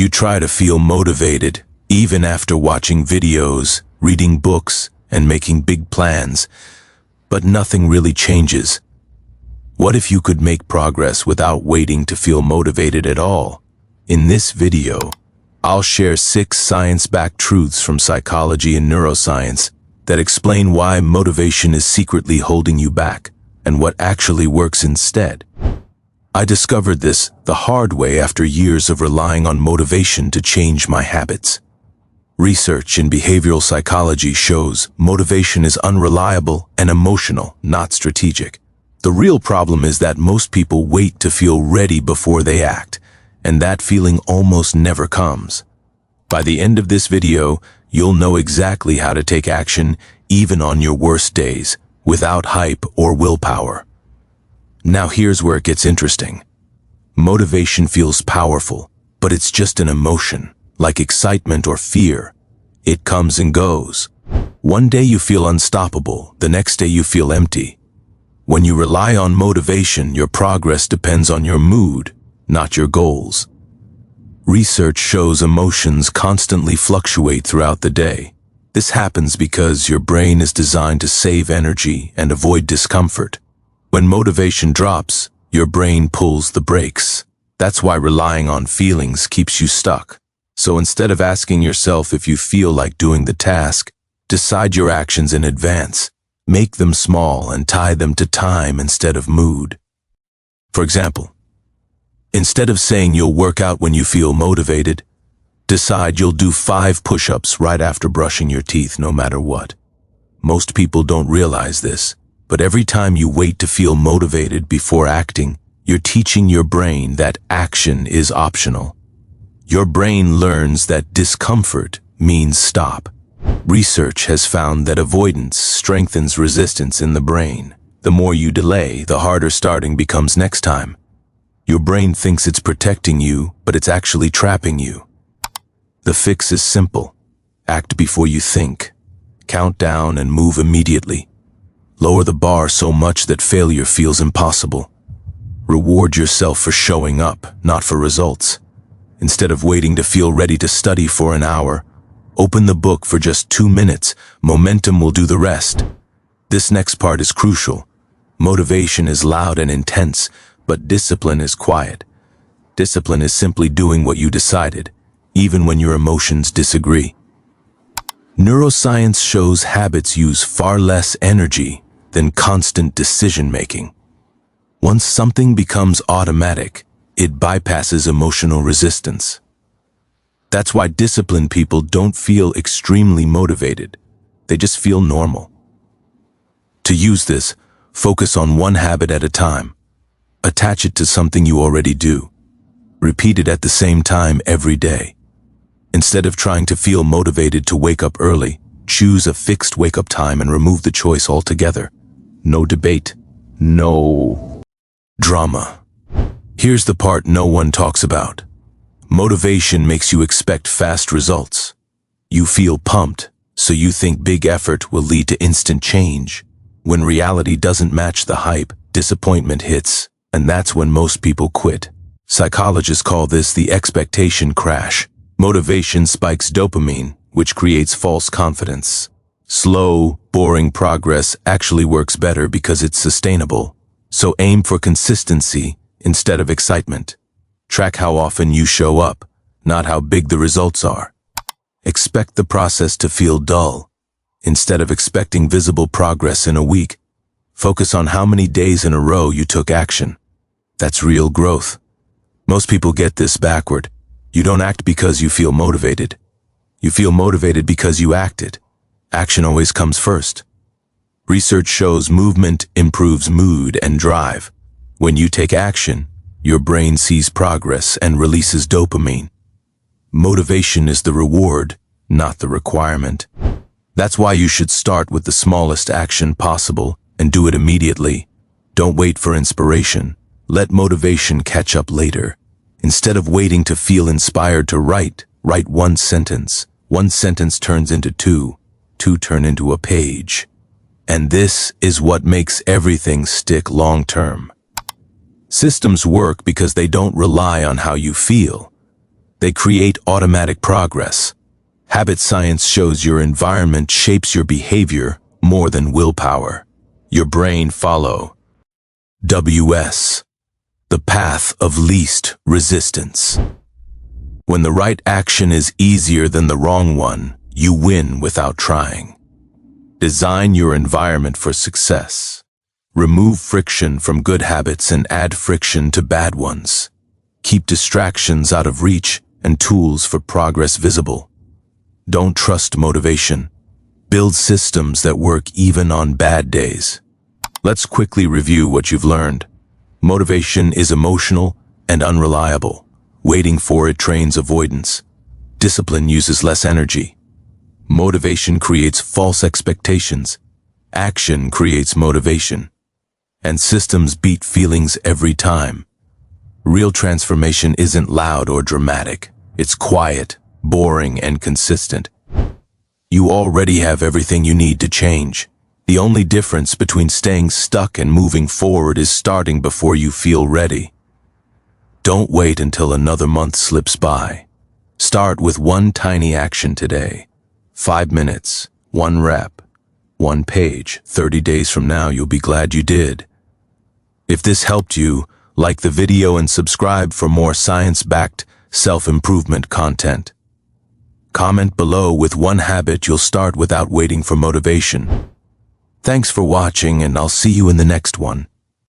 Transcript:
You try to feel motivated, even after watching videos, reading books, and making big plans, but nothing really changes. What if you could make progress without waiting to feel motivated at all? In this video, I'll share 6 science-backed truths from psychology and neuroscience that explain why motivation is secretly holding you back and what actually works instead. I discovered this the hard way after years of relying on motivation to change my habits. Research in behavioral psychology shows motivation is unreliable and emotional, not strategic. The real problem is that most people wait to feel ready before they act, and that feeling almost never comes. By the end of this video, you'll know exactly how to take action even on your worst days, without hype or willpower. Now here's where it gets interesting. Motivation feels powerful, but it's just an emotion, like excitement or fear. It comes and goes. One day you feel unstoppable, the next day you feel empty. When you rely on motivation, your progress depends on your mood, not your goals. Research shows emotions constantly fluctuate throughout the day. This happens because your brain is designed to save energy and avoid discomfort. When motivation drops, your brain pulls the brakes. That's why relying on feelings keeps you stuck. So instead of asking yourself if you feel like doing the task, decide your actions in advance. Make them small and tie them to time instead of mood. For example, instead of saying you'll work out when you feel motivated, decide you'll do 5 push-ups right after brushing your teeth no matter what. Most people don't realize this, but every time you wait to feel motivated before acting, you're teaching your brain that action is optional. Your brain learns that discomfort means stop. Research has found that avoidance strengthens resistance in the brain. The more you delay, the harder starting becomes next time. Your brain thinks it's protecting you, but it's actually trapping you. The fix is simple. Act before you think. Count down and move immediately. Lower the bar so much that failure feels impossible. Reward yourself for showing up, not for results. Instead of waiting to feel ready to study for an hour, open the book for just 2 minutes. Momentum will do the rest. This next part is crucial. Motivation is loud and intense, but discipline is quiet. Discipline is simply doing what you decided, even when your emotions disagree. Neuroscience shows habits use far less energy than constant decision-making. Once something becomes automatic, it bypasses emotional resistance. That's why disciplined people don't feel extremely motivated. They just feel normal. To use this, focus on one habit at a time. Attach it to something you already do. Repeat it at the same time every day. Instead of trying to feel motivated to wake up early, choose a fixed wake-up time and remove the choice altogether. No debate. No drama. Here's the part no one talks about. Motivation makes you expect fast results. You feel pumped, so you think big effort will lead to instant change. When reality doesn't match the hype, disappointment hits, and that's when most people quit. Psychologists call this the expectation crash. Motivation spikes dopamine, which creates false confidence. Slow, boring progress actually works better because it's sustainable. So aim for consistency instead of excitement. Track how often you show up, not how big the results are. Expect the process to feel dull. Instead of expecting visible progress in a week, focus on how many days in a row you took action. That's real growth. Most people get this backward. You don't act because you feel motivated. You feel motivated because you acted. Action always comes first. Research shows movement improves mood and drive. When you take action, your brain sees progress and releases dopamine. Motivation is the reward, not the requirement. That's why you should start with the smallest action possible and do it immediately. Don't wait for inspiration. Let motivation catch up later. Instead of waiting to feel inspired to write one sentence. One sentence turns into 2. 2 turn into a page. And this is what makes everything stick long term. Systems work because they don't rely on how you feel. They create automatic progress. Habit science shows your environment shapes your behavior more than willpower. Your brain follow. WS. The path of least resistance. When the right action is easier than the wrong one, you win without trying. Design your environment for success. Remove friction from good habits and add friction to bad ones. Keep distractions out of reach and tools for progress visible. Don't trust motivation. Build systems that work even on bad days. Let's quickly review what you've learned. Motivation is emotional and unreliable. Waiting for it trains avoidance. Discipline uses less energy. Motivation creates false expectations. Action creates motivation. And systems beat feelings every time. Real transformation isn't loud or dramatic. It's quiet, boring, and consistent. You already have everything you need to change. The only difference between staying stuck and moving forward is starting before you feel ready. Don't wait until another month slips by. Start with one tiny action today. 5 minutes, 1 rep, 1 page. 30 days from now, you'll be glad you did. If this helped you, like the video and subscribe for more science-backed self-improvement content. Comment below with one habit you'll start without waiting for motivation. Thanks for watching, and I'll see you in the next one.